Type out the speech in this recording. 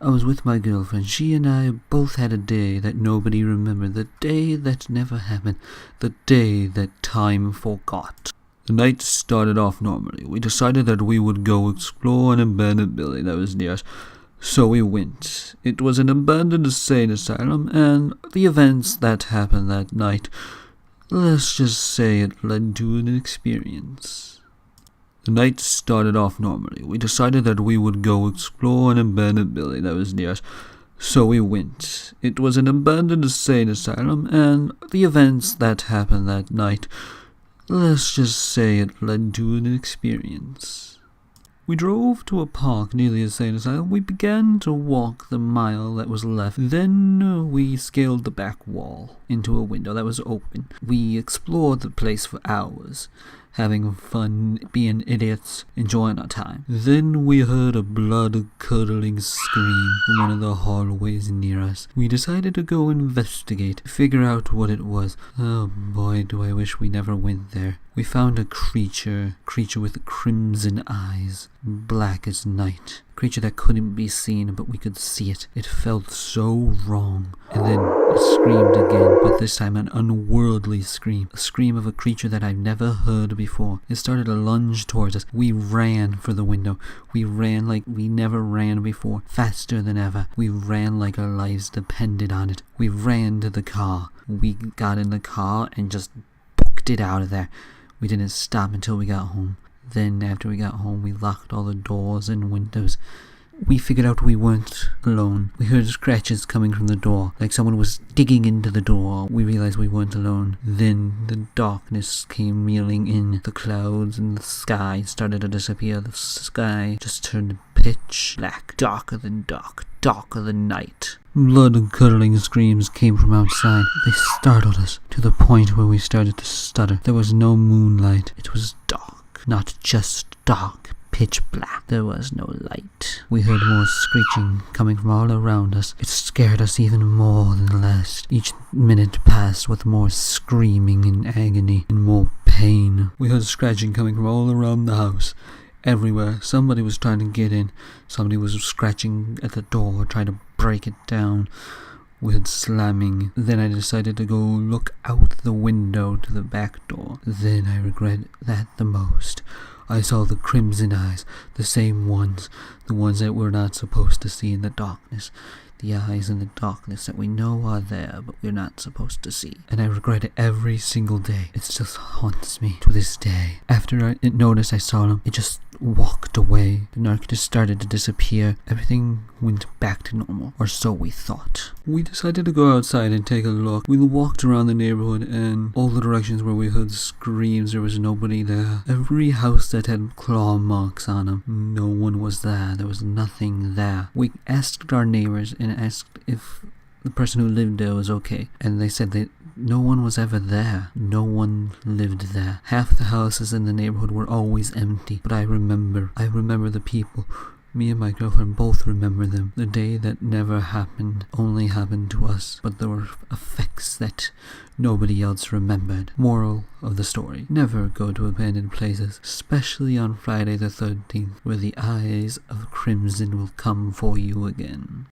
I was with my girlfriend. She and I both had a day that nobody remembered, the day that never happened, the day that time forgot. The night started off normally. We decided that we would go explore an abandoned building that was near us. So we went. It was an abandoned insane asylum, and the events that happened that night, let's just say it led to an experience. The night started off normally. We decided that we would go explore an abandoned building that was near us. So we went. It was an abandoned insane asylum, and the events that happened that night, let's just say it led to an experience. We drove to a park near the insane asylum. We began to walk the mile that was left. Then we scaled the back wall into a window that was open. We explored the place for hours, having fun, being idiots, enjoying our time. Then we heard a blood-curdling scream from one of the hallways near us. We decided to go investigate, figure out what it was. Oh boy, do I wish we never went there. We found a creature with crimson eyes, black as night. Creature that couldn't be seen, but we could see it. It felt so wrong. And then it screamed again, but this time an unworldly scream. A scream of a creature that I've never heard before. It started to lunge towards us. We ran for the window. We ran like we never ran before. Faster than ever. We ran like our lives depended on it. We ran to the car. We got in the car and just booked it out of there. We didn't stop until we got home. Then, after we got home, we locked all the doors and windows. We figured out we weren't alone. We heard scratches coming from the door, like someone was digging into the door. We realized we weren't alone. Then the darkness came reeling in. The clouds and the sky started to disappear. The sky just turned pitch black, darker than dark, darker than night. Blood-curdling screams came from outside. They startled us to the point where we started to stutter. There was no moonlight. It was dark. Not just dark, pitch black. There was no light. We heard more screeching coming from all around us. It scared us even more than the last. Each minute passed with more screaming and agony and more pain. We heard scratching coming from all around the house. Everywhere. Somebody was trying to get in. Somebody was scratching at the door, trying to break it down. We heard slamming. Then I decided to go look out the window to the back door. Then I regret that the most. I saw the crimson eyes, the same ones, the ones that we're not supposed to see in the darkness. The eyes in the darkness that we know are there, but we're not supposed to see. And I regret it every single day. It just haunts me to this day. After I noticed I saw him, it just walked away. The narc just started to disappear. Everything went back to normal, or so we thought. We decided to go outside and take a look. We walked around the neighborhood, and all the directions where we heard screams, there was nobody there. Every house that had claw marks on them, no one was there. There was nothing there. We asked our neighbors and asked if the person who lived there was okay, and they said that no one was ever there. No one lived there. Half the houses in the neighborhood were always empty, but I remember the people. Me and my girlfriend both remember them. The day that never happened only happened to us, but there were effects that nobody else remembered. Moral of the story: never go to abandoned places, especially on Friday the 13th, where the eyes of crimson will come for you again.